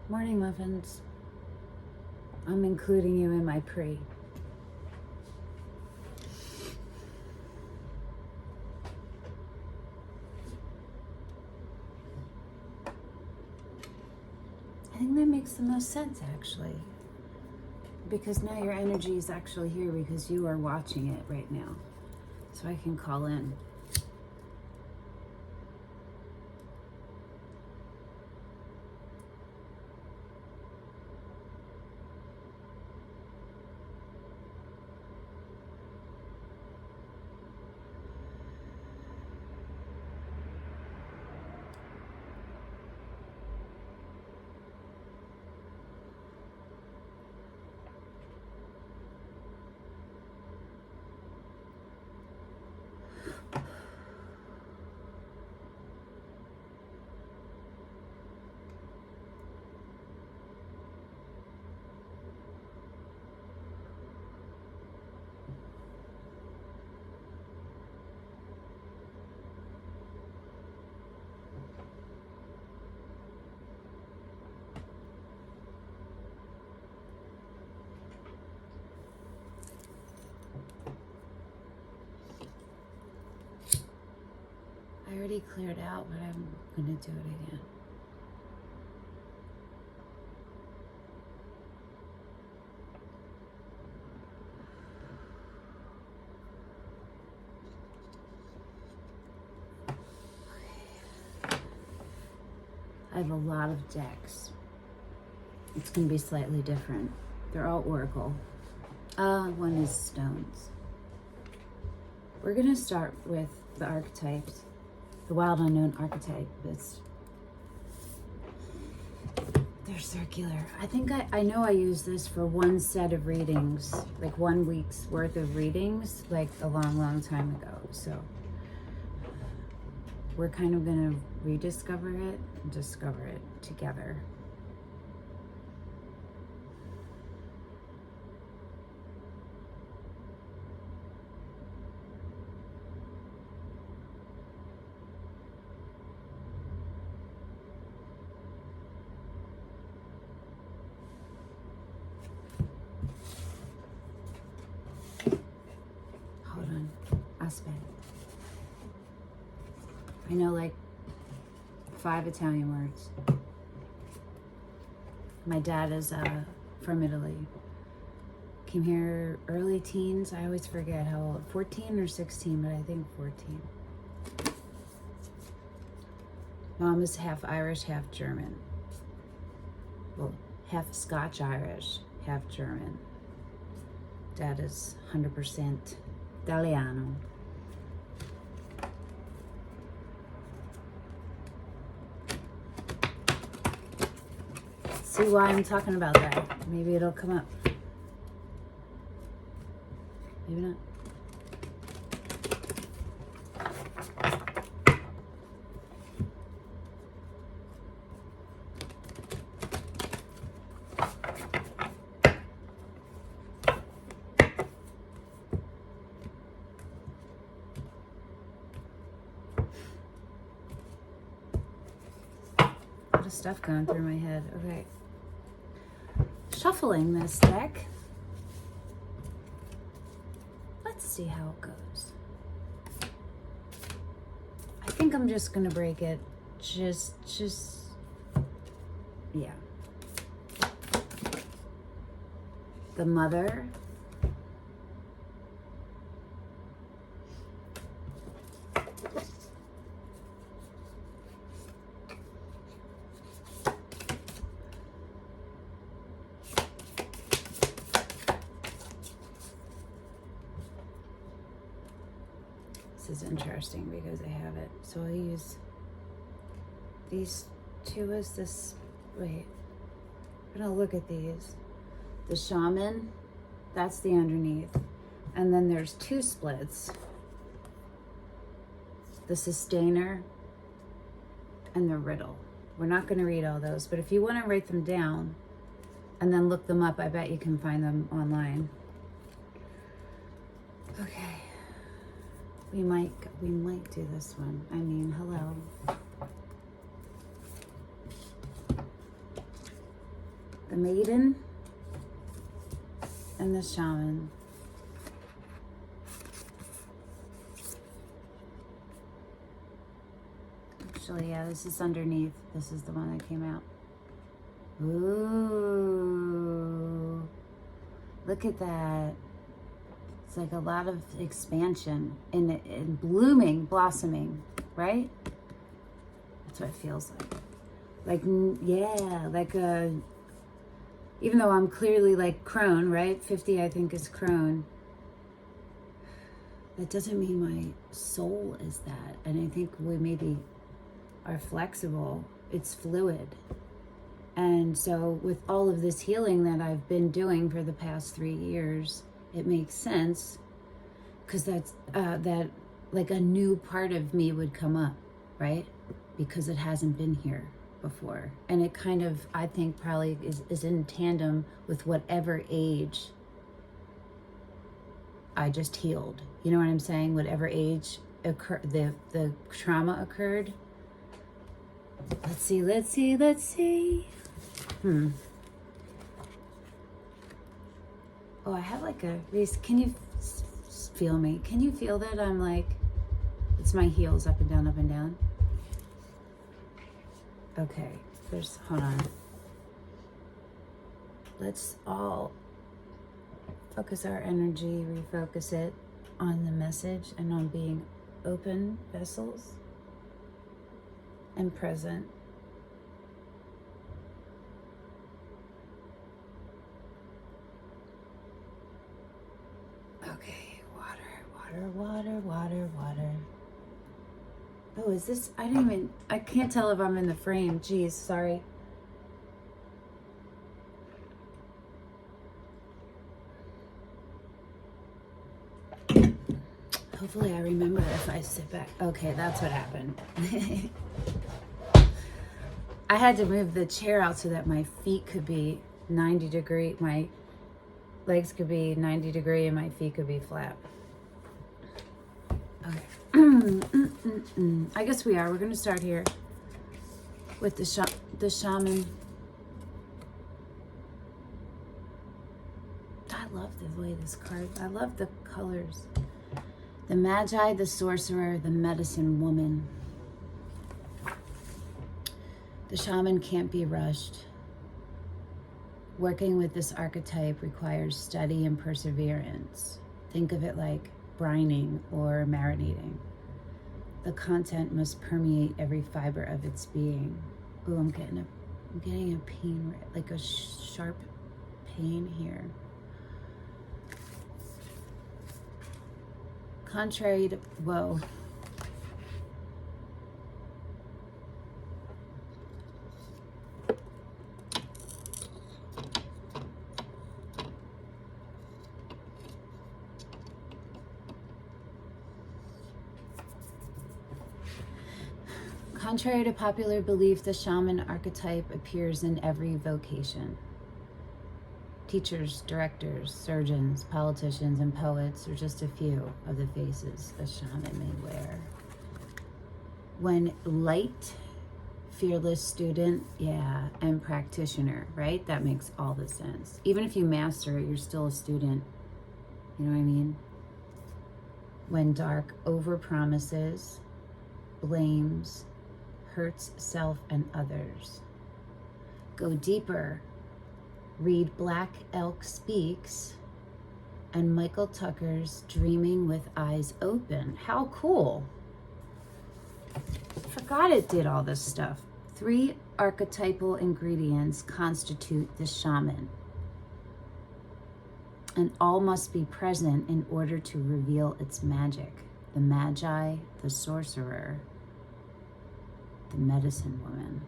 Morning, muffins. I'm including you in my pre. I think that makes the most sense, actually. Because now your energy is actually here because you are watching it right now. So I can call in. I already cleared out, but I'm going to do it again. I have a lot of decks. It's going to be slightly different. They're all oracle. One is stones. We're going to start with the archetypes. The wild unknown archetype. They're circular. I think I know I used this for one set of readings, like 1 week's worth of readings, like a long time ago. So we're kind of gonna rediscover it and discover it together. Aspect. I know like 5 Italian words. My dad is from Italy. Came here early teens. I always forget how old, 14 or 16, but I think 14. Mom is half Irish, half German. Well, half Scotch-Irish, half German. Dad is 100% Italiano. See why I'm talking about that. Maybe it'll come up. Maybe not. A lot of stuff going through my head. Okay. Shuffling this deck. Let's see how it goes. I think I'm just gonna break it. Yeah. The mother. This is interesting because I have it. So I'll use these two as this, wait, I'm gonna look at these. The Shaman, that's the underneath. And then there's 2 splits. The Sustainer and the Riddle. We're not gonna read all those, but if you wanna write them down and then look them up, I bet you can find them online. Okay. We might do this one. I mean, hello. the Maiden and the Shaman. Actually, yeah, this is underneath. This is the one that came out. Ooh, look at that. It's like a lot of expansion and blooming, blossoming, right? That's what it feels like. Like, yeah, like a, even though I'm clearly like crone, right? 50, I think, is crone. That doesn't mean my soul is that. And I think we maybe are flexible. It's fluid. And so with all of this healing that I've been doing for the past 3 years, it makes sense, because that's that like a new part of me would come up, right? Because it hasn't been here before. And it kind of, I think, probably is in tandem with whatever age I just healed. You know what I'm saying? Whatever age the trauma occurred. Let's see. Oh, I have like a, can you feel me? Can you feel that I'm like, it's my heels up and down, up and down? Okay, hold on. Let's all focus our energy, refocus it on the message and on being open vessels and present. Okay, water. Oh, is this, I can't tell if I'm in the frame. Geez, sorry. Hopefully I remember if I sit back. Okay, that's what happened. I had to move the chair out so that my feet could be 90 degree, my legs could be 90 degree and my feet could be flat. Okay. I guess we're going to start here with the Shaman. I love the way this card, I love the colors. The Magi, the Sorcerer, the Medicine Woman. The Shaman can't be rushed. Working with this archetype requires study and perseverance. Think of it like brining or marinating. The content must permeate every fiber of its being. Ooh, I'm getting a pain, like a sharp pain here. Contrary to, whoa. Contrary to popular belief, the shaman archetype appears in every vocation. Teachers, directors, surgeons, politicians, and poets are just a few of the faces a shaman may wear. When light, fearless student, yeah, and practitioner, right? That makes all the sense. Even if you master it, you're still a student. You know what I mean? When dark, overpromises, blames, hurts self and others. Go deeper. Read Black Elk Speaks and Michael Tucker's Dreaming with Eyes Open. How cool. Forgot it did all this stuff. 3 archetypal ingredients constitute the shaman, and all must be present in order to reveal its magic. The Magi, the Sorcerer, the Medicine Woman.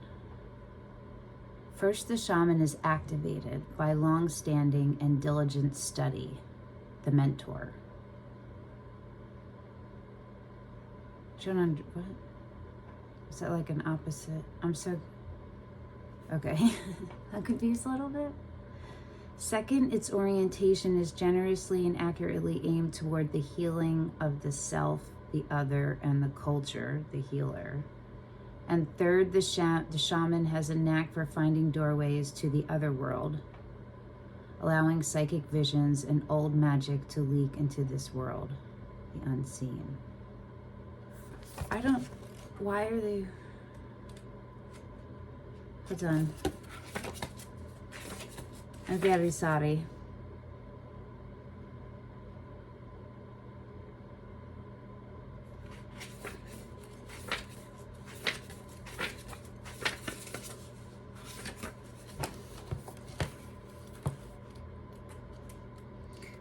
First, the shaman is activated by long-standing and diligent study, the mentor. What? Is that like an opposite? Okay. I'm confused a little bit. Second, its orientation is generously and accurately aimed toward the healing of the self, the other, and the culture, the healer. And And third, the shaman has a knack for finding doorways to the other world, allowing psychic visions and old magic to leak into this world, the unseen. Why are they... Hold on. I'm very sorry.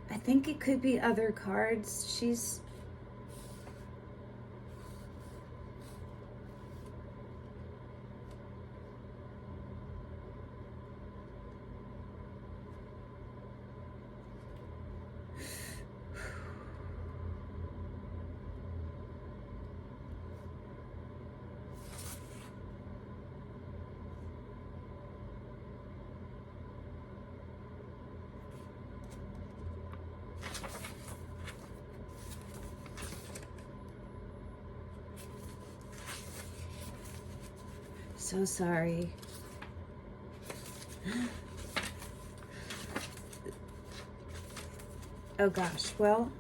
I think it could be other cards. She's... So sorry. Oh gosh, well,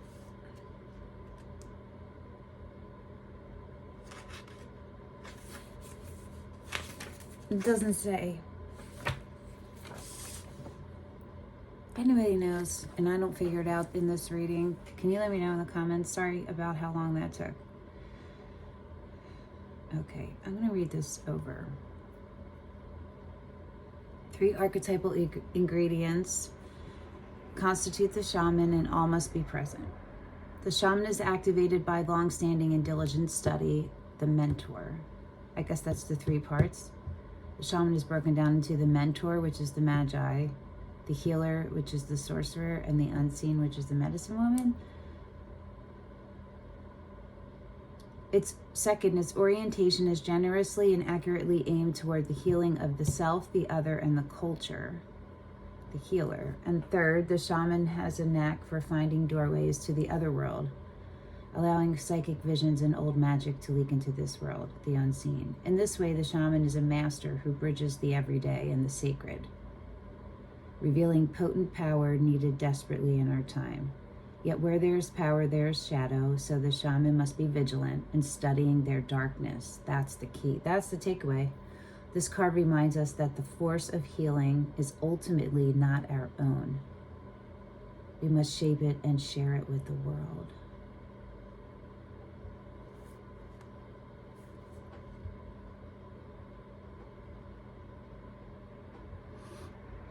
it doesn't say. If anybody knows, and I don't figure it out in this reading, can you let me know in the comments? Sorry about how long that took. Okay, I'm going to read this over. 3 archetypal ingredients constitute the shaman, and all must be present. The shaman is activated by long-standing and diligent study, the mentor. I guess that's the 3 parts. The shaman is broken down into the mentor, which is the magi, the healer, which is the sorcerer, and the unseen, which is the medicine woman. Its orientation is generously and accurately aimed toward the healing of the self, the other, and the culture, the healer. And third, the shaman has a knack for finding doorways to the other world, allowing psychic visions and old magic to leak into this world, the unseen. In this way, the shaman is a master who bridges the everyday and the sacred, revealing potent power needed desperately in our time. Yet where there is power, there is shadow, so the shaman must be vigilant in studying their darkness. That's the key. That's the takeaway. This card reminds us that the force of healing is ultimately not our own. We must shape it and share it with the world.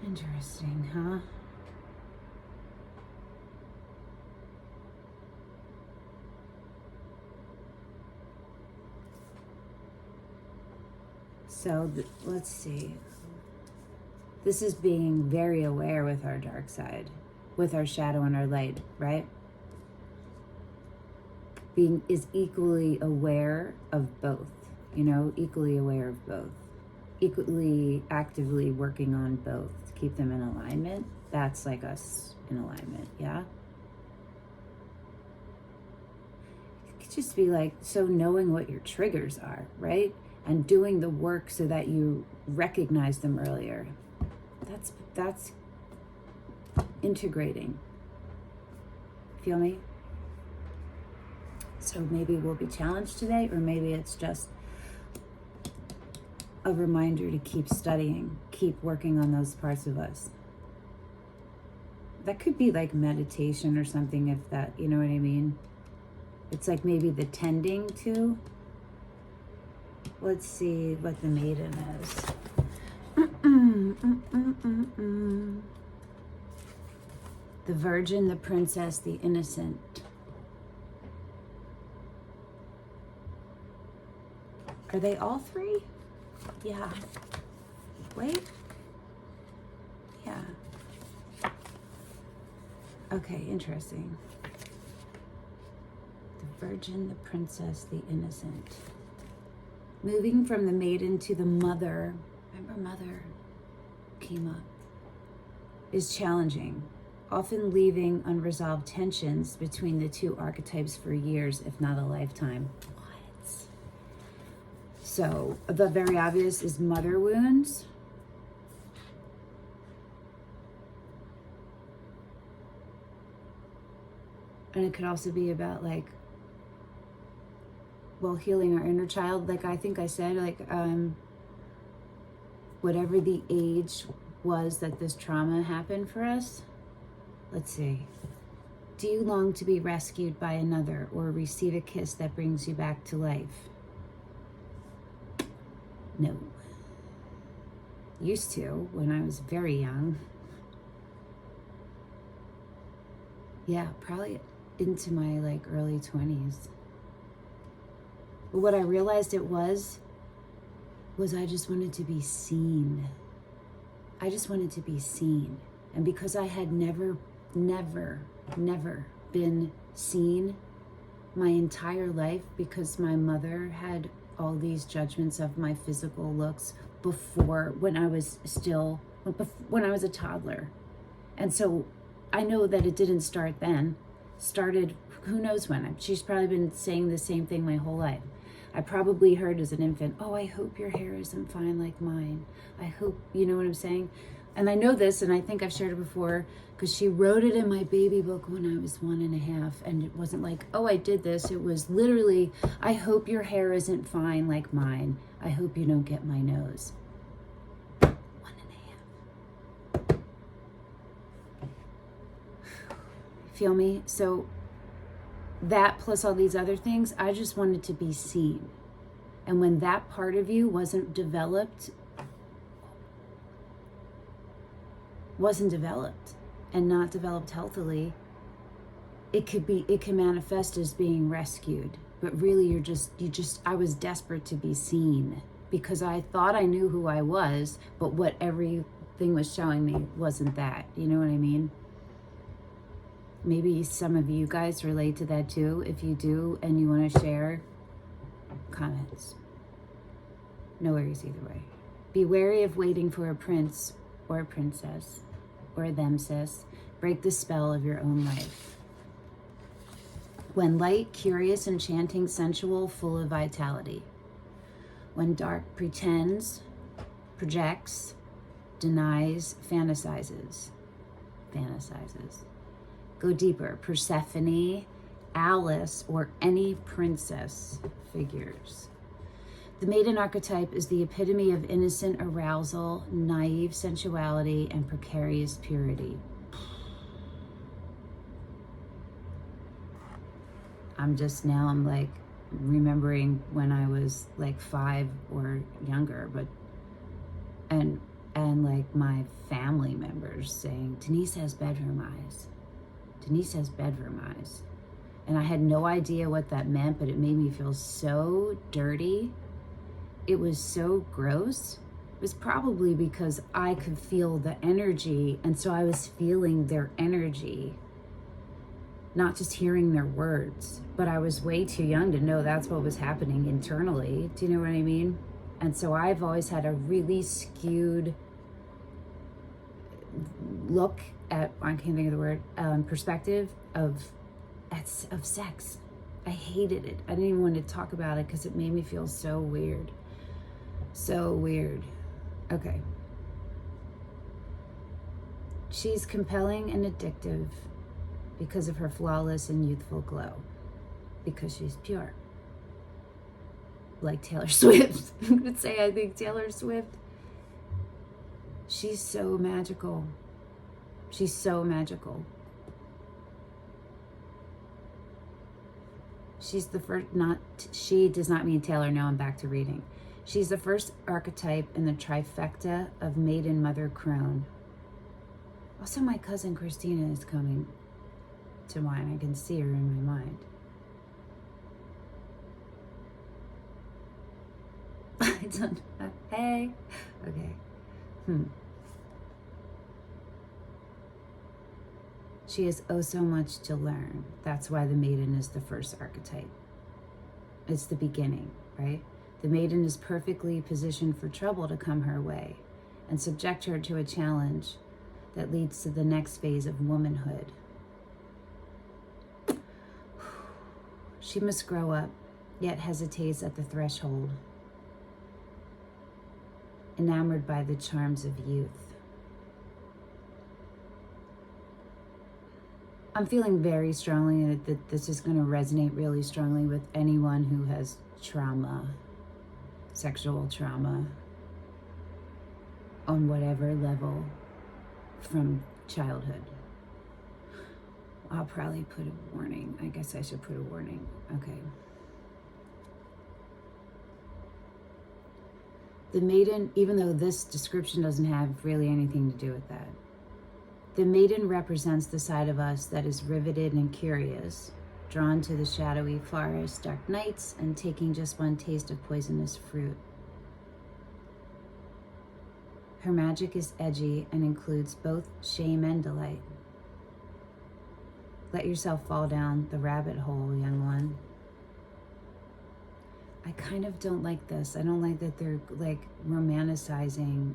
Interesting, huh? So let's see. This is being very aware with our dark side, with our shadow and our light, right? Being is equally aware of both, equally aware of both, equally actively working on both to keep them in alignment. That's like us in alignment, yeah? It could just be like, so knowing what your triggers are, right? And doing the work so that you recognize them earlier. That's integrating. Feel me? So maybe we'll be challenged today, or maybe it's just a reminder to keep studying, keep working on those parts of us. That could be like meditation or something, if that, you know what I mean? It's like maybe the tending to. Let's see what the Maiden is. The Virgin, the Princess, the Innocent. Are they all 3? Yeah. Wait. Yeah. Okay, interesting. The Virgin, the Princess, the Innocent. Moving from the Maiden to the Mother, remember Mother came up, is challenging, often leaving unresolved tensions between the 2 archetypes for years, if not a lifetime. What? So the very obvious is mother wounds. And it could also be about like, well, healing our inner child. Like I think I said, like whatever the age was that this trauma happened for us. Let's see. Do you long to be rescued by another or receive a kiss that brings you back to life? No. Used to when I was very young. Yeah, probably into my like early 20s. But what I realized it was I just wanted to be seen. I just wanted to be seen. And because I had never been seen my entire life, because my mother had all these judgments of my physical looks before, when I was a toddler. And so I know that it didn't start then. Started, who knows when. She's probably been saying the same thing my whole life. I probably heard as an infant, oh, I hope your hair isn't fine like mine. I hope, you know what I'm saying? And I know this, and I think I've shared it before, because she wrote it in my baby book when I was 1.5, and it wasn't like, oh, I did this. It was literally, I hope your hair isn't fine like mine. I hope you don't get my nose. 1.5. Feel me? So that plus all these other things, I just wanted to be seen. And when that part of you wasn't developed and not developed healthily, it can manifest as being rescued. But really I was desperate to be seen, because I thought I knew who I was, but what everything was showing me wasn't that. You know what I mean? Maybe some of you guys relate to that too. If you do and you want to share, comments. No worries either way. Be wary of waiting for a prince or a princess or a themsis. Break the spell of your own life. When light, curious, enchanting, sensual, full of vitality. When dark, pretends, projects, denies, fantasizes. Go deeper. Persephone, Alice, or any princess figures. The maiden archetype is the epitome of innocent arousal, naive sensuality, and precarious purity. I'm like remembering when I was like 5 or younger, and like my family members saying, Denise has bedroom eyes. Denise has bedroom eyes. And I had no idea what that meant, but it made me feel so dirty. It was so gross. It was probably because I could feel the energy, and so I was feeling their energy, not just hearing their words. But I was way too young to know that's what was happening internally. Do you know what I mean? And so I've always had a really skewed look at, I can't think of the word, perspective of sex. I hated it. I didn't even want to talk about it because it made me feel so weird. So weird. Okay. She's compelling and addictive because of her flawless and youthful glow. Because she's pure. Like Taylor Swift. I would say, I think Taylor Swift. She's so magical. She's so magical. She's the first, she does not mean Taylor. Now I'm back to reading. She's the first archetype in the trifecta of Maiden, Mother, Crone. Also, my cousin Christina is coming to mind. I can see her in my mind. I don't know. Hey. Okay. She has oh so much to learn. That's why the maiden is the first archetype. It's the beginning, right? The maiden is perfectly positioned for trouble to come her way and subject her to a challenge that leads to the next phase of womanhood. She must grow up, yet hesitates at the threshold. enamored by the charms of youth. I'm feeling very strongly that this is going to resonate really strongly with anyone who has trauma, sexual trauma, on whatever level from childhood. I'll probably put a warning. I guess I should put a warning. Okay. The maiden, even though this description doesn't have really anything to do with that, the maiden represents the side of us that is riveted and curious, drawn to the shadowy forest, dark nights, and taking just one taste of poisonous fruit. Her magic is edgy and includes both shame and delight. Let yourself fall down the rabbit hole, young one. I kind of don't like this. I don't like that they're like romanticizing.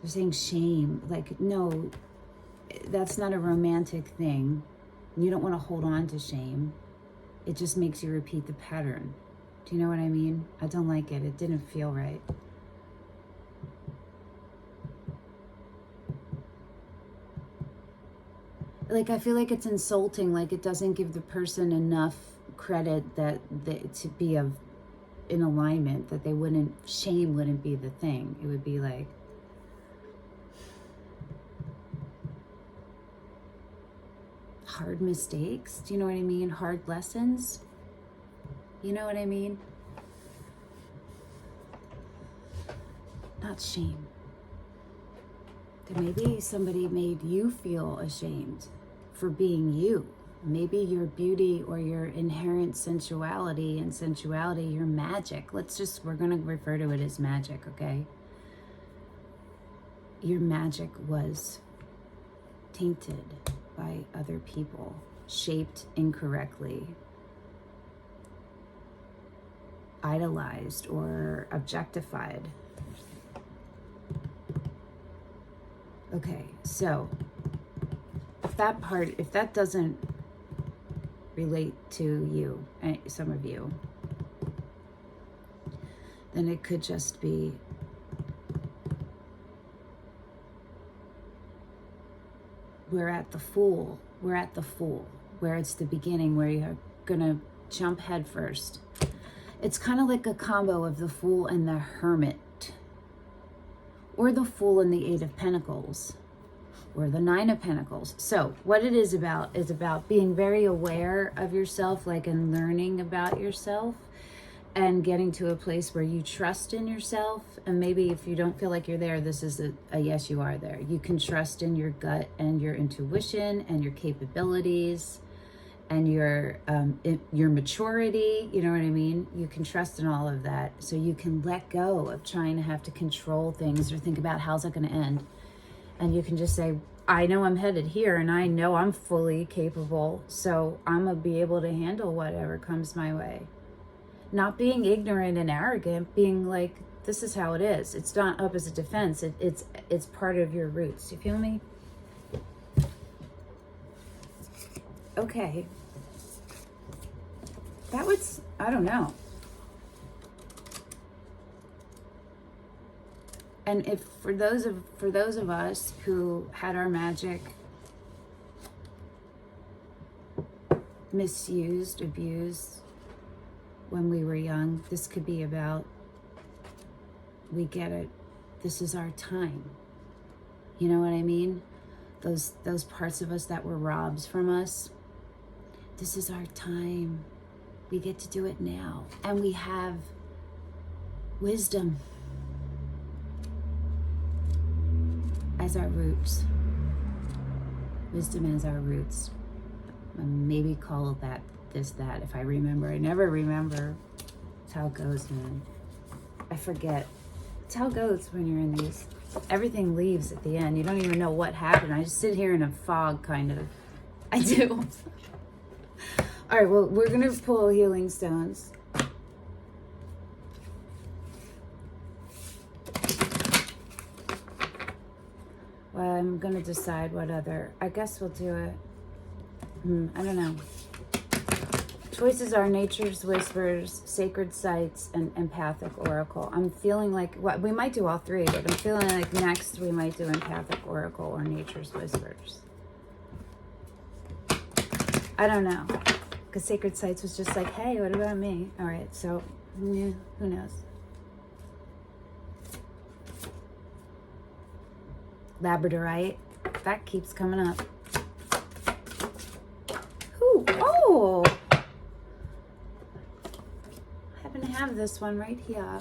They're saying shame. Like, no, that's not a romantic thing. You don't want to hold on to shame. It just makes you repeat the pattern. Do you know what I mean? I don't like it. It didn't feel right. Like, I feel like it's insulting. Like, it doesn't give the person enough credit that to be in alignment, that they wouldn't, shame wouldn't be the thing. It would be like, hard mistakes. Do you know what I mean? Hard lessons. You know what I mean? Not shame. That maybe somebody made you feel ashamed for being you. Maybe your beauty or your inherent sensuality, and sensuality, your magic. We're going to refer to it as magic, okay? Your magic was tainted by other people, shaped incorrectly, idolized or objectified. Okay, so if that doesn't relate to you, some of you, then it could just be we're at the Fool, where it's the beginning, where you're gonna jump head first. It's kind of like a combo of the Fool and the Hermit, or the Fool and the Eight of Pentacles, or the Nine of Pentacles. So what it is about being very aware of yourself, like, and learning about yourself, and getting to a place where you trust in yourself. And maybe if you don't feel like you're there, this is a yes, you are there. You can trust in your gut and your intuition and your capabilities and your maturity. You know what I mean? You can trust in all of that, so you can let go of trying to have to control things or think about how's it going to end. And you can just say, I know I'm headed here, and I know I'm fully capable, so I'm going to be able to handle whatever comes my way. Not being ignorant and arrogant, being like, this is how it is. It's not up as a defense. It's part of your roots. You feel me? Okay. That was, I don't know. And if for those of us who had our magic misused, abused when we were young, this could be about, we get it, this is our time. You know what I mean? Those parts of us that were robbed from us, this is our time. We get to do it now. And we have wisdom as our roots. Wisdom as our roots. Maybe call that that if I remember. I never remember. It's how it goes, man. I forget. It's how it goes when you're in these. Everything leaves at the end. You don't even know what happened. I just sit here in a fog, kind of. I do. All right, well, we're going to pull healing stones. Well, I'm going to decide what other. I guess we'll do it. I don't know. choices are Nature's Whispers, Sacred Sites, and Empathic Oracle. I'm feeling like, well, we might do all three, but I'm feeling like next we might do Empathic Oracle or Nature's Whispers. I don't know. Because Sacred Sites was just like, hey, what about me? All right, so yeah, who knows? Labradorite. That keeps coming up. Ooh, oh! I happen to have this one right here.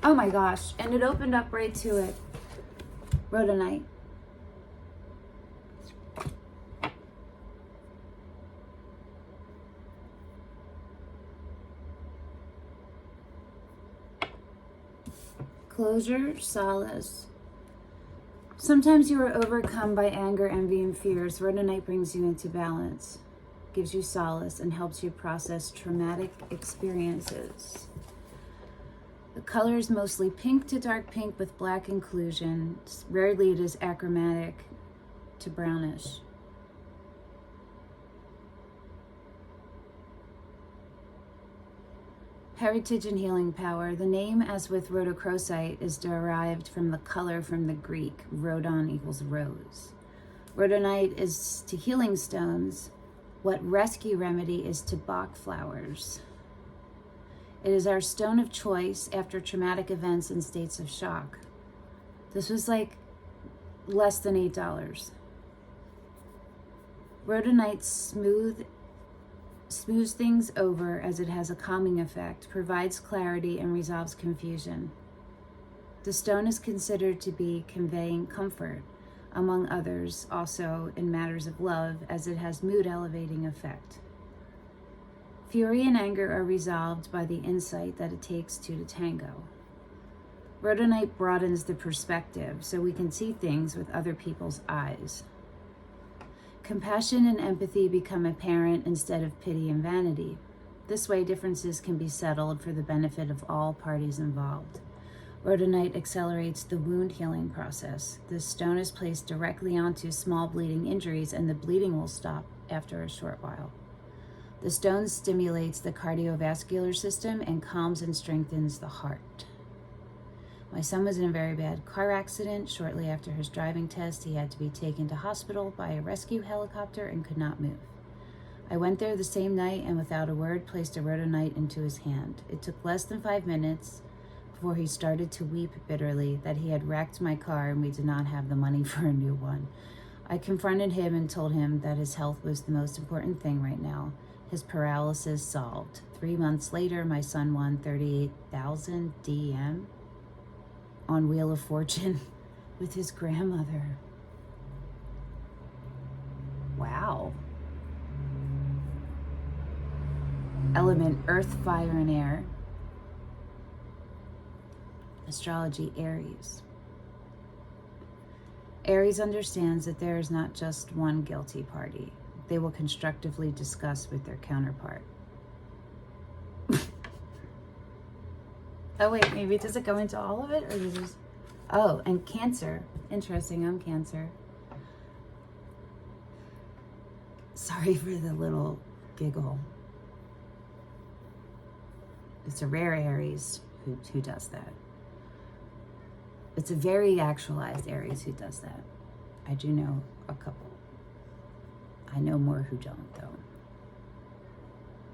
Oh my gosh, and it opened up right to it. Rhodonite. Closure, solace. Sometimes you are overcome by anger, envy, and fears. Rhodonite brings you into balance, gives you solace, and helps you process traumatic experiences. The color is mostly pink to dark pink with black inclusions. Rarely it is achromatic to brownish. Heritage and healing power. The name, as with rhodochrosite, is derived from the color from the Greek. Rhodon equals rose. Rhodonite is to healing stones what rescue remedy is to Bach flowers. It is our stone of choice after traumatic events and states of shock. This was like less than $8. Rhodonite smooths things over as it has a calming effect, provides clarity, and resolves confusion. The stone is considered to be conveying comfort, among others, also in matters of love, as it has mood-elevating effect. Fury and anger are resolved by the insight that it takes two to tango. Rhodonite broadens the perspective so we can see things with other people's eyes. Compassion and empathy become apparent instead of pity and vanity. This way, differences can be settled for the benefit of all parties involved. Rhodonite accelerates the wound healing process. This stone is placed directly onto small bleeding injuries, and the bleeding will stop after a short while. The stone stimulates the cardiovascular system and calms and strengthens the heart. My son was in a very bad car accident. Shortly after his driving test, he had to be taken to hospital by a rescue helicopter and could not move. I went there the same night and without a word placed a rhodonite into his hand. It took less than 5 minutes before he started to weep bitterly that he had wrecked my car and we did not have the money for a new one. I confronted him and told him that his health was the most important thing right now. His paralysis solved. 3 months later, my son won 38,000 DM on Wheel of Fortune with his grandmother. Wow. Element, earth, fire, and air. Astrology, Aries. Aries understands that there is not just one guilty party. They will constructively discuss with their counterpart. Oh wait, maybe does it go into all of it, or does it? Oh, and Cancer. Interesting, I'm Cancer. Sorry for the little giggle. It's a rare Aries who does that. It's a very actualized Aries who does that. I do know a couple. I know more who don't, though.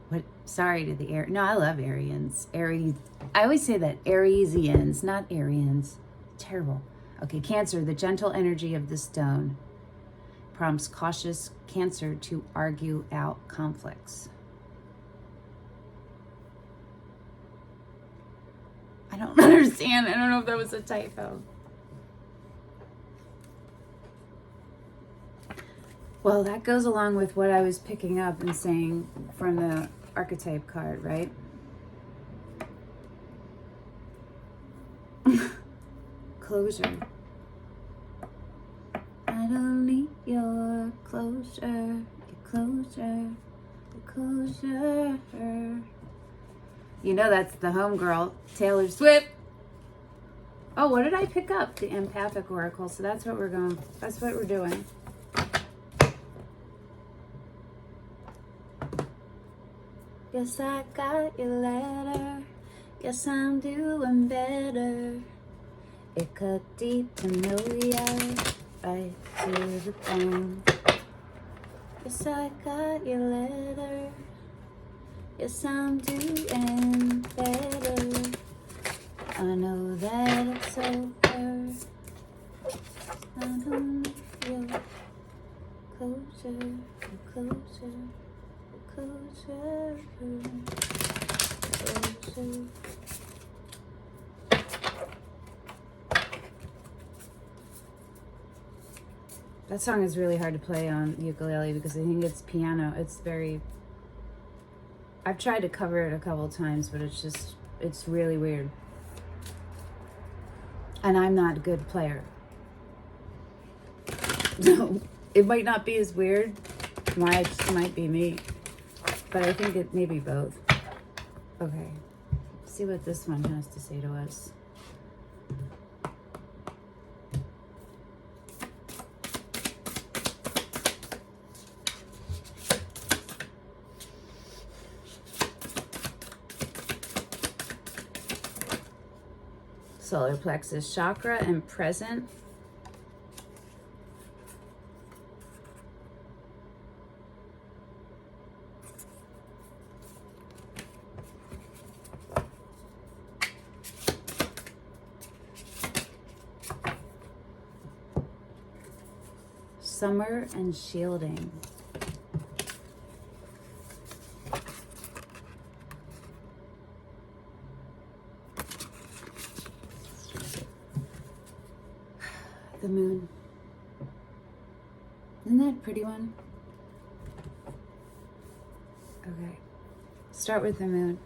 What? Sorry to the Aries. No, I love Arians. Aries. I always say that. Ariesians, not Arians. Terrible. Okay, Cancer. The gentle energy of the stone prompts cautious Cancer to argue out conflicts. I don't understand. I don't know if that was a typo. Well, that goes along with what I was picking up and saying from the archetype card, right? Closure. I don't need your closure, your closure. You know that's the homegirl, Taylor Swift. Oh, what did I pick up? The Empathic Oracle. So that's what we're doing. Yes, I got your letter. Yes, I'm doing better. It cut deep to know ya, right to the bone. Yes, I got your letter. Yes, I'm doing better. I know that it's over. I don't feel closer, closer, closer, closer. That song is really hard to play on ukulele because I think it's piano. It's very... I've tried to cover it a couple times, but it's really weird. And I'm not a good player. So it might not be as weird. It might be me. But I think it may be both. Okay. Let's see what this one has to say to us. Solar plexus chakra and present. Summer and shielding. The moon. Isn't that a pretty one? Okay. Start with the moon.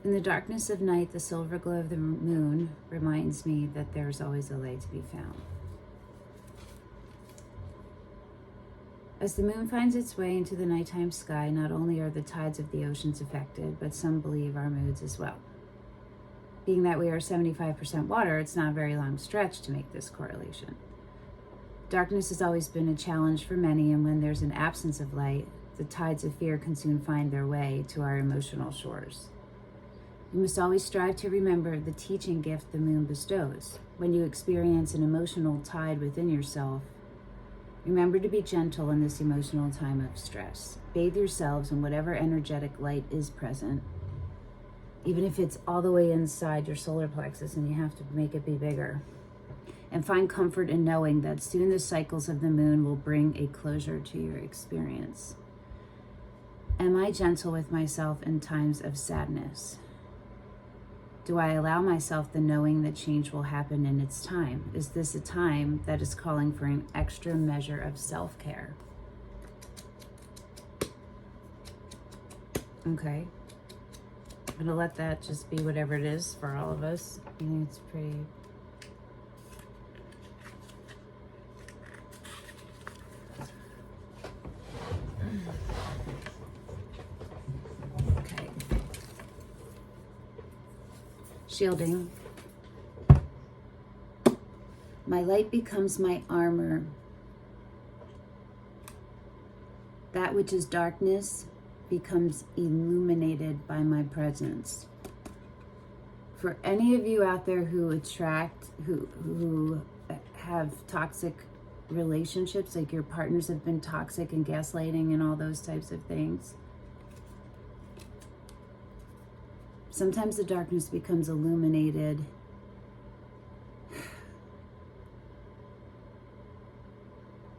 In the darkness of night, the silver glow of the moon reminds me that there's always a light to be found. As the moon finds its way into the nighttime sky, not only are the tides of the oceans affected, but some believe our moods as well. Being that we are 75% water, it's not a very long stretch to make this correlation. Darkness has always been a challenge for many, and when there's an absence of light, the tides of fear can soon find their way to our emotional shores. You must always strive to remember the teaching gift the moon bestows. When you experience an emotional tide within yourself, remember to be gentle in this emotional time of stress. Bathe yourselves in whatever energetic light is present, even if it's all the way inside your solar plexus and you have to make it be bigger. And find comfort in knowing that soon the cycles of the moon will bring a closure to your experience. Am I gentle with myself in times of sadness? Do I allow myself the knowing that change will happen in its time? Is this a time that is calling for an extra measure of self-care? Okay. I'm gonna let that just be whatever it is for all of us. I think it's pretty... Okay. Shielding. My light becomes my armor. That which is darkness becomes illuminated by my presence. For any of you out there who who have toxic relationships, like your partners have been toxic and gaslighting and all those types of things, sometimes the darkness becomes illuminated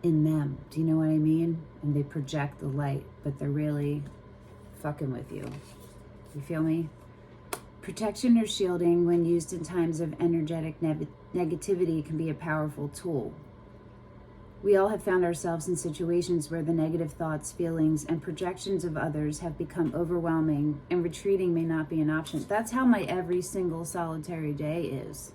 in them. Do you know what I mean? And they project the light, but they're really fucking with you. You feel me? Protection or shielding, when used in times of energetic negativity, can be a powerful tool. We all have found ourselves in situations where the negative thoughts, feelings, and projections of others have become overwhelming, and retreating may not be an option. That's how my every single solitary day is.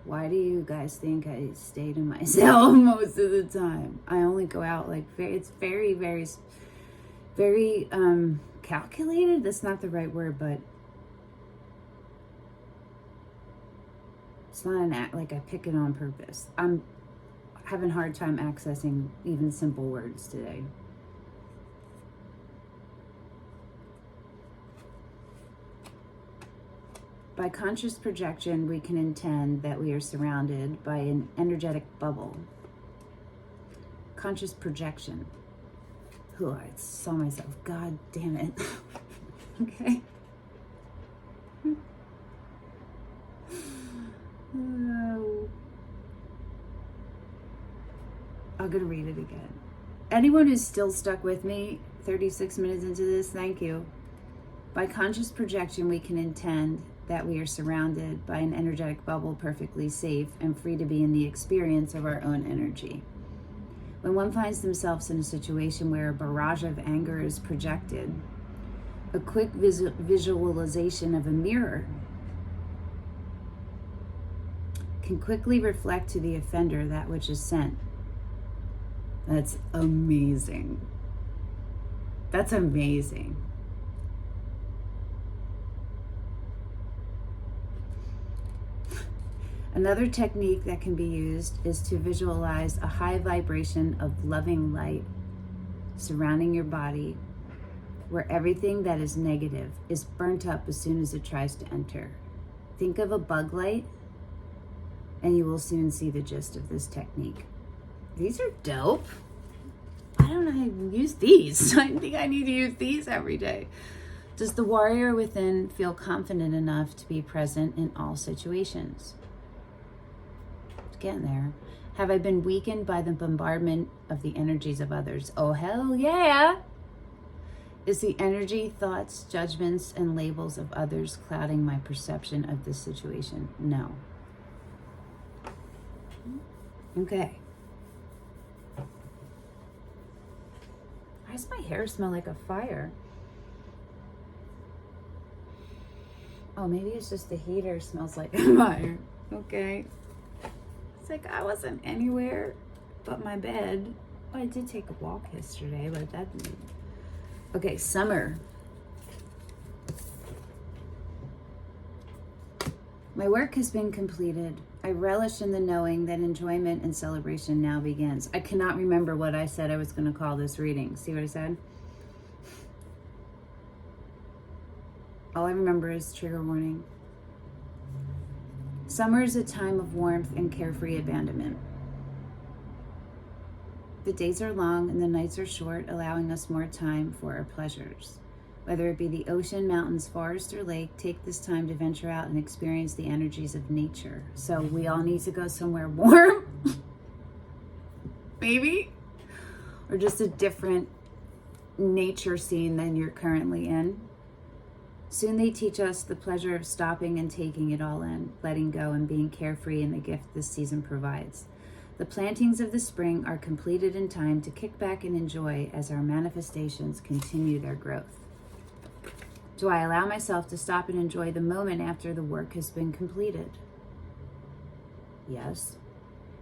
Why do you guys think I stay to myself most of the time? I only go out like it's very, very, very calculated. That's not the right word, but it's not an act like I pick it on purpose. having a hard time accessing even simple words today. By conscious projection, we can intend that we are surrounded by an energetic bubble. Conscious projection. Oh, I saw myself. God damn it. Okay. I'm going to read it again. Anyone who's still stuck with me 36 minutes into this, thank you. By conscious projection, we can intend that we are surrounded by an energetic bubble, perfectly safe and free to be in the experience of our own energy. When one finds themselves in a situation where a barrage of anger is projected, a quick visualization of a mirror can quickly reflect to the offender that which is sent. That's amazing. That's amazing. Another technique that can be used is to visualize a high vibration of loving light surrounding your body, where everything that is negative is burnt up as soon as it tries to enter. Think of a bug light, and you will soon see the gist of this technique. These are dope. I don't know how to use these. I think I need to use these every day. Does the warrior within feel confident enough to be present in all situations? Getting there. Have I been weakened by the bombardment of the energies of others? Oh, hell yeah. Is the energy, thoughts, judgments, and labels of others clouding my perception of this situation? No. Okay. Why does my hair smell like a fire? Oh, maybe it's just the heater smells like a fire. Okay. It's like I wasn't anywhere but my bed. Oh, I did take a walk yesterday, but that didn't. Okay, summer. My work has been completed. I relish in the knowing that enjoyment and celebration now begins. I cannot remember what I said I was going to call this reading. See what I said? All I remember is trigger warning. Summer is a time of warmth and carefree abandonment. The days are long and the nights are short, allowing us more time for our pleasures. Whether it be the ocean, mountains, forest, or lake, take this time to venture out and experience the energies of nature. So we all need to go somewhere warm, maybe, or just a different nature scene than you're currently in. Soon they teach us the pleasure of stopping and taking it all in, letting go and being carefree in the gift this season provides. The plantings of the spring are completed in time to kick back and enjoy as our manifestations continue their growth. Do I allow myself to stop and enjoy the moment after the work has been completed? Yes.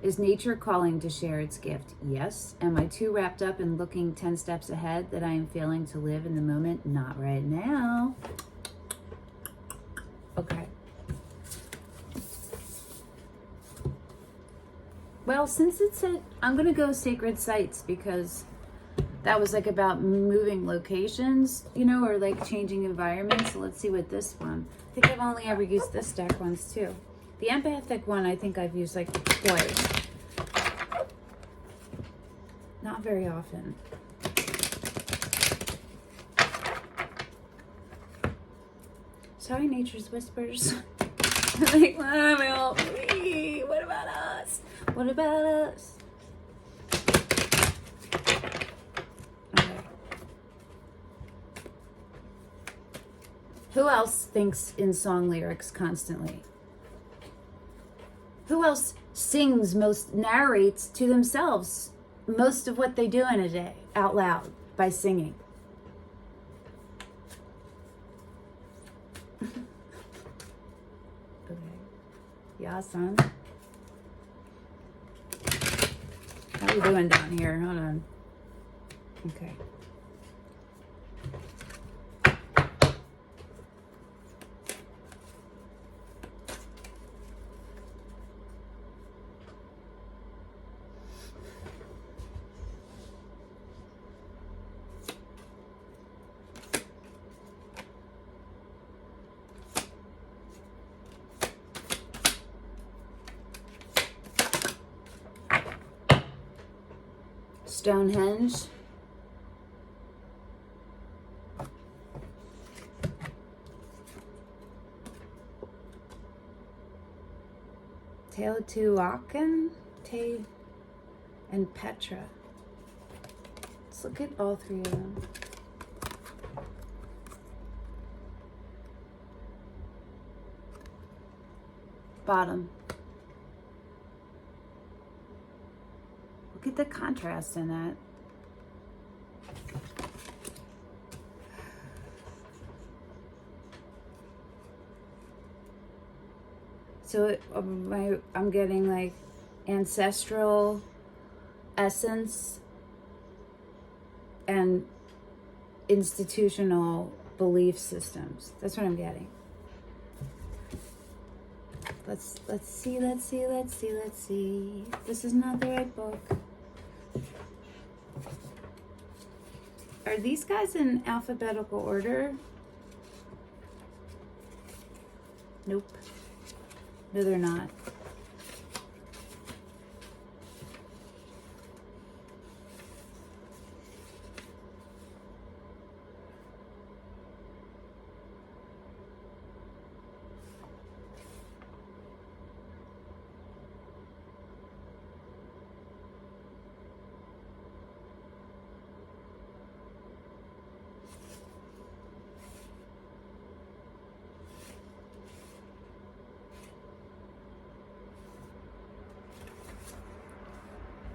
Is nature calling to share its gift? Yes. Am I too wrapped up in looking 10 steps ahead that I am failing to live in the moment? Not right now. Okay. Well, since it said, I'm going to go sacred sites because that was like about moving locations, you know, or like changing environments. So let's see what this one. I think I've only ever used this deck once too. The empathic one I think I've used like twice. Not very often. Sorry, Nature's Whispers. Like, what about us? What about us? Okay. Who else thinks in song lyrics constantly? Who else narrates to themselves most of what they do in a day out loud by singing? Yeah, son. How we doing down here? Hold on. Okay. Stonehenge. Teotihuacan, and Petra. Let's look at all three of them. Bottom. Look at the contrast in that. So I'm getting like ancestral essence and institutional belief systems. That's what I'm getting. Let's see. This is not the right book. Are these guys in alphabetical order? Nope. No, they're not.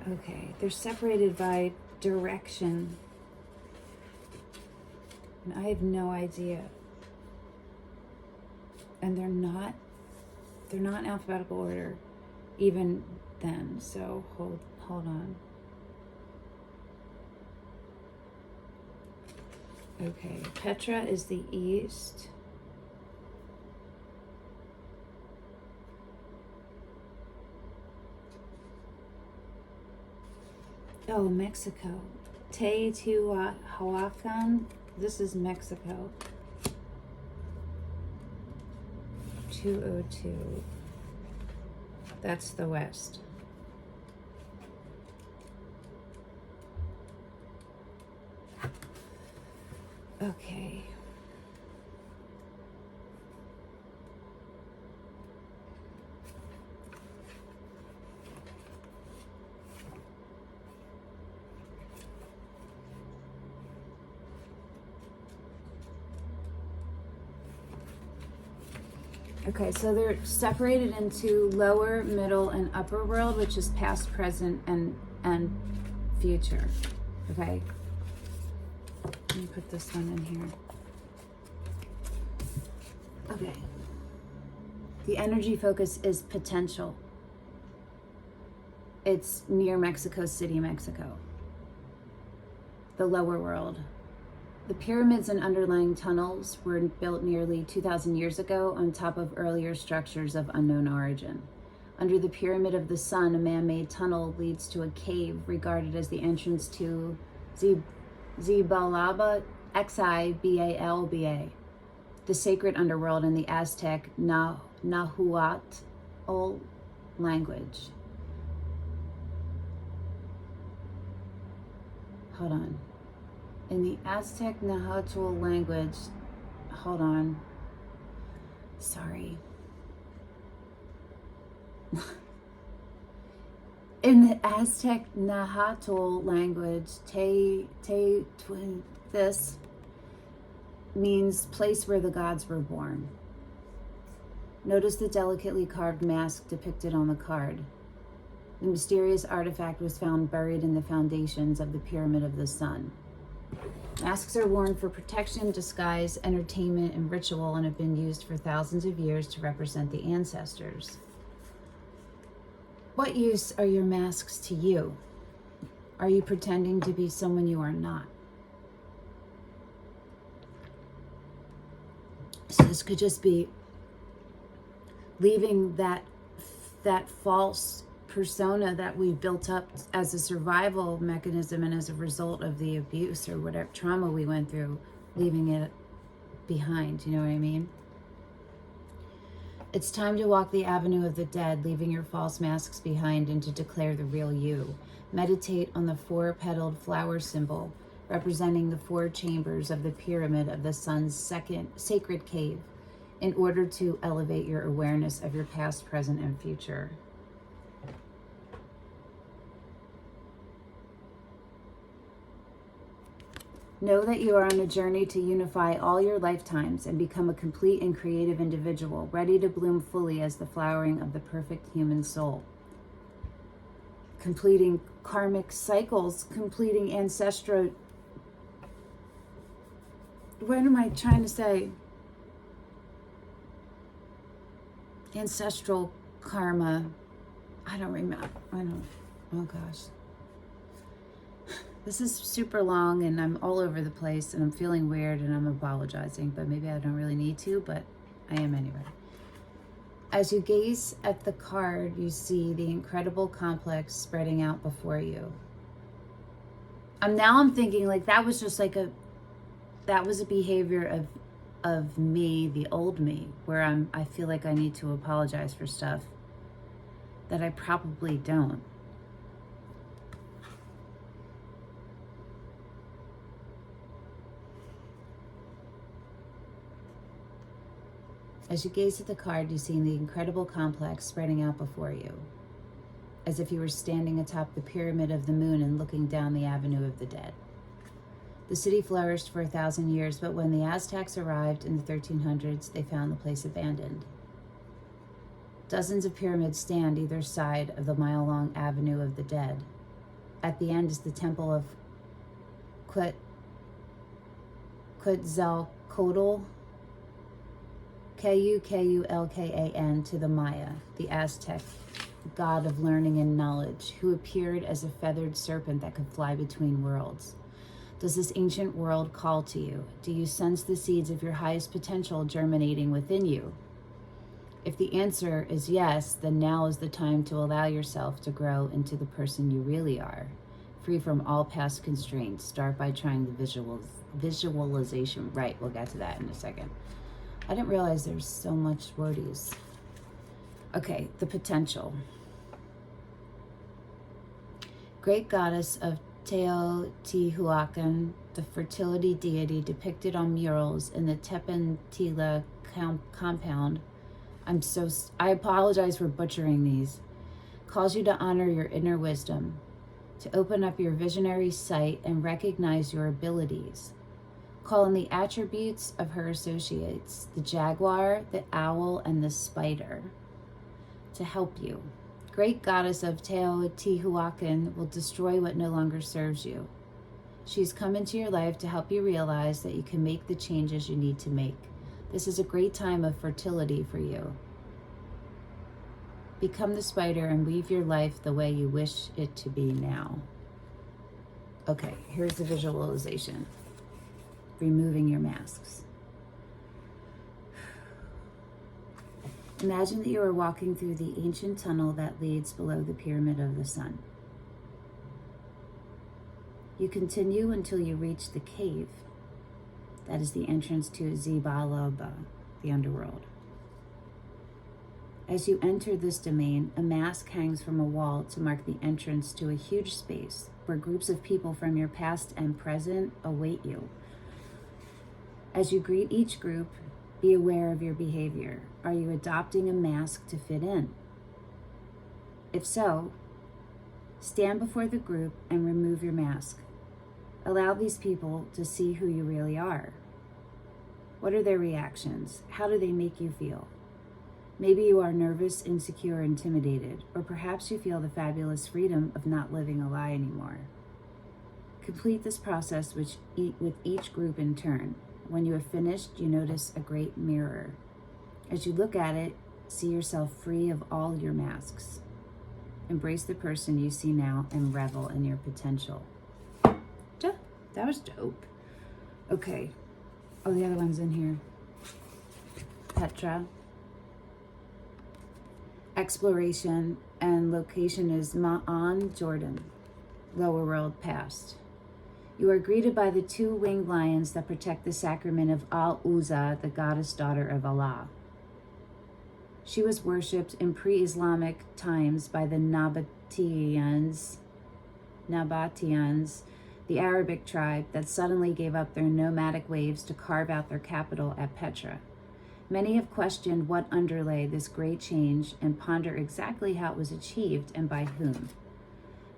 Okay, they're separated by direction. And I have no idea. And they're not in alphabetical order even then. So hold on. Okay, Petra is the east. Oh, Mexico. Teotihuacan. This is Mexico. 202. That's the west. Okay. Okay, so they're separated into lower, middle, and upper world, which is past, present, and future. Okay. Let me put this one in here. Okay. The energy focus is potential. It's near Mexico City, Mexico. The lower world. The pyramids and underlying tunnels were built nearly 2,000 years ago on top of earlier structures of unknown origin. Under the Pyramid of the Sun, a man-made tunnel leads to a cave regarded as the entrance to Xibalba, Xibalba, the sacred underworld in the Aztec Nahuatl language. Hold on. In the Aztec Nahuatl language, hold on. Sorry. In the Aztec Nahuatl language, this means place where the gods were born. Notice the delicately carved mask depicted on the card. The mysterious artifact was found buried in the foundations of the Pyramid of the Sun. Masks are worn for protection, disguise, entertainment, and ritual, and have been used for thousands of years to represent the ancestors. What use are your masks to you? Are you pretending to be someone you are not? So this could just be leaving that false persona that we built up as a survival mechanism and as a result of the abuse or whatever trauma we went through, leaving it behind, you know what I mean? It's time to walk the avenue of the dead, leaving your false masks behind and to declare the real you. Meditate on the four-petaled flower symbol, representing the four chambers of the pyramid of the sun's second sacred cave, in order to elevate your awareness of your past, present, and future. Know that you are on a journey to unify all your lifetimes and become a complete and creative individual, ready to bloom fully as the flowering of the perfect human soul. Completing karmic cycles, completing ancestral... What am I trying to say? Ancestral karma. I don't remember. Oh gosh. This is super long and I'm all over the place and I'm feeling weird and I'm apologizing, but maybe I don't really need to, but I am anyway. As you gaze at the card, you see the incredible complex spreading out before you. Now I'm thinking like that was just like that was a behavior of me, the old me, where I feel like I need to apologize for stuff that I probably don't. As you gaze at the card, you see the incredible complex spreading out before you, as if you were standing atop the pyramid of the moon and looking down the avenue of the dead. The city flourished for 1,000 years, but when the Aztecs arrived in the 1300s, they found the place abandoned. Dozens of pyramids stand either side of the mile-long avenue of the dead. At the end is the temple of Quetzalcoatl, Quetzalcoatl to the Maya, the Aztec god of learning and knowledge, who appeared as a feathered serpent that could fly between worlds. Does this ancient world call to you? Do you sense the seeds of your highest potential germinating within you? If the answer is yes, then now is the time to allow yourself to grow into the person you really are, free from all past constraints. Start by trying the visualization. Right, we'll get to that in a second. I didn't realize there's so much wordies. Okay, the potential. Great goddess of Teotihuacan, the fertility deity depicted on murals in the Tepantila compound. I apologize for butchering these. Calls you to honor your inner wisdom, to open up your visionary sight and recognize your abilities. Call in the attributes of her associates, the jaguar, the owl, and the spider, to help you. Great goddess of Teotihuacan will destroy what no longer serves you. She's come into your life to help you realize that you can make the changes you need to make. This is a great time of fertility for you. Become the spider and weave your life the way you wish it to be now. Okay, here's the visualization. Removing your masks. Imagine that you are walking through the ancient tunnel that leads below the pyramid of the sun. You continue until you reach the cave. That is the entrance to Xibalba, the underworld. As you enter this domain, a mask hangs from a wall to mark the entrance to a huge space where groups of people from your past and present await you. As you greet each group, be aware of your behavior. Are you adopting a mask to fit in? If so, stand before the group and remove your mask. Allow these people to see who you really are. What are their reactions? How do they make you feel? Maybe you are nervous, insecure, intimidated, or perhaps you feel the fabulous freedom of not living a lie anymore. Complete this process with each group in turn. When you have finished, you notice a great mirror. As you look at it, see yourself free of all your masks. Embrace the person you see now and revel in your potential. That was dope. Okay. Oh, the other one's in here. Petra. Exploration and location is Ma'an, Jordan. Lower world past. You are greeted by the two winged lions that protect the sacrament of Al-Uzza, the goddess daughter of Allah. She was worshipped in pre-Islamic times by the Nabateans, the Arabic tribe that suddenly gave up their nomadic waves to carve out their capital at Petra. Many have questioned what underlay this great change and ponder exactly how it was achieved and by whom.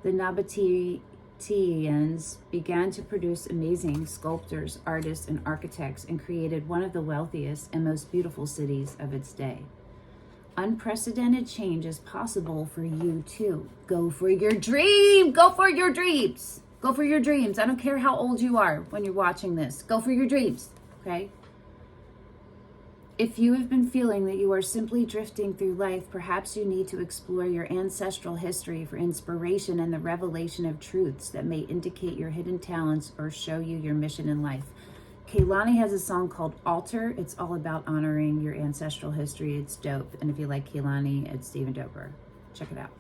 The Nabateans began to produce amazing sculptors, artists, and architects and created one of the wealthiest and most beautiful cities of its day. Unprecedented change is possible for you too. Go for your dream. Go for your dreams. Go for your dreams. I don't care how old you are when you're watching this. Go for your dreams, okay? If you have been feeling that you are simply drifting through life, perhaps you need to explore your ancestral history for inspiration and the revelation of truths that may indicate your hidden talents or show you your mission in life. Kehlani has a song called Altar. It's all about honoring your ancestral history. It's dope. And if you like Kehlani, it's even doper. Check it out.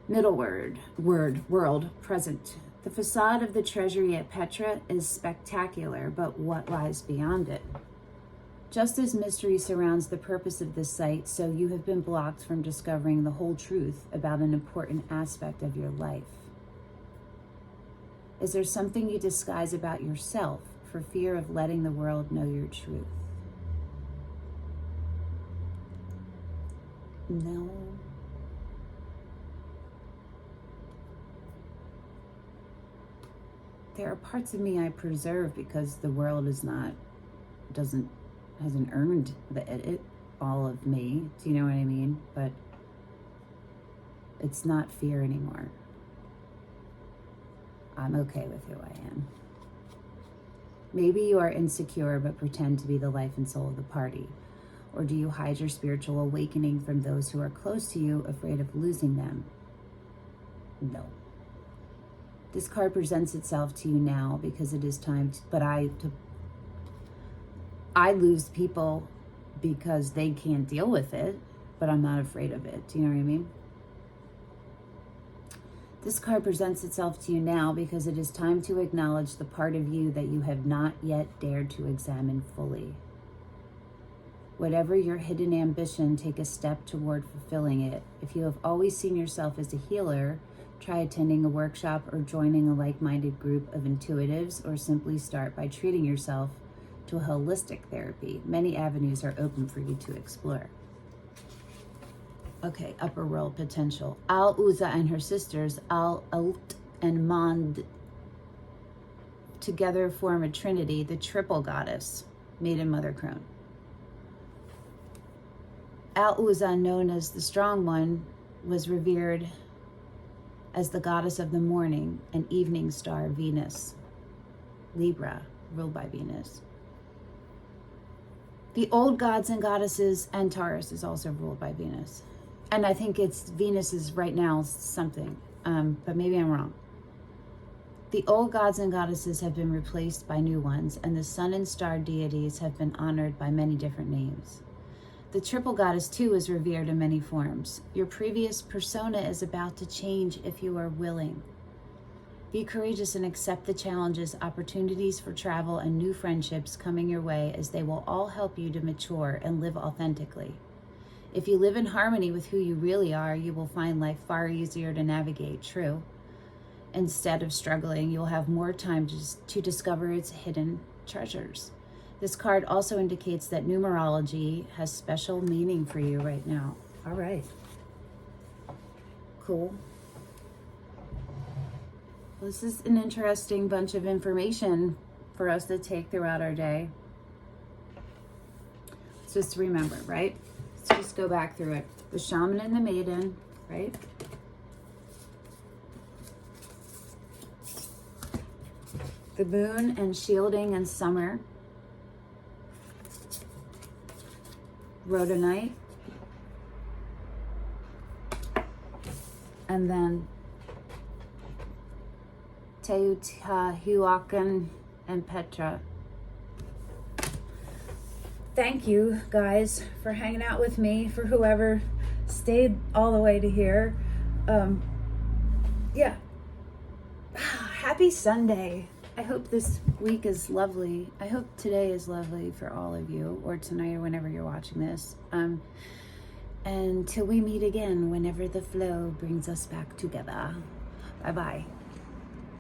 Middle world, present. The facade of the treasury at Petra is spectacular, but what lies beyond it? Just as mystery surrounds the purpose of this site, so you have been blocked from discovering the whole truth about an important aspect of your life. Is there something you disguise about yourself for fear of letting the world know your truth? No. There are parts of me I preserve because the world hasn't earned all of me. Do you know what I mean? But it's not fear anymore. I'm okay with who I am. Maybe you are insecure but pretend to be the life and soul of the party. Or do you hide your spiritual awakening from those who are close to you, afraid of losing them? No. This card presents itself to you now because it is time to, I lose people because they can't deal with it, but I'm not afraid of it. Do you know what I mean? This card presents itself to you now because it is time to acknowledge the part of you that you have not yet dared to examine fully. Whatever your hidden ambition, take a step toward fulfilling it. If you have always seen yourself as a healer, try attending a workshop or joining a like-minded group of intuitives, or simply start by treating yourself to a holistic therapy. Many avenues are open for you to explore. Okay, upper world potential. Al-Uzza and her sisters, Al-Alt and Mand, together form a trinity, the triple goddess, Maiden, Mother, Crone. Al-Uzza, known as the Strong One, was revered as the goddess of the morning and evening star, Venus. Libra, ruled by Venus. The old gods and goddesses, and Taurus is also ruled by Venus. And I think it's Venus is right now something, but maybe I'm wrong. The old gods and goddesses have been replaced by new ones, and the sun and star deities have been honored by many different names. The triple goddess, too, is revered in many forms. Your previous persona is about to change if you are willing. Be courageous and accept the challenges, opportunities for travel, and new friendships coming your way, as they will all help you to mature and live authentically. If you live in harmony with who you really are, you will find life far easier to navigate. True. Instead of struggling, you'll have more time to discover its hidden treasures. This card also indicates that numerology has special meaning for you right now. All right. Cool. This is an interesting bunch of information for us to take throughout our day. Let's just remember, right? Let's just go back through it. The Shaman and the Maiden, right? The Moon and Shielding and Summer. Rhodonite. And then Teotihuacan and Petra. Thank you guys for hanging out with me, for whoever stayed all the way to here. Yeah. Happy Sunday. I hope this week is lovely. I hope today is lovely for all of you, or tonight, or whenever you're watching this. Until we meet again, whenever the flow brings us back together. Bye-bye.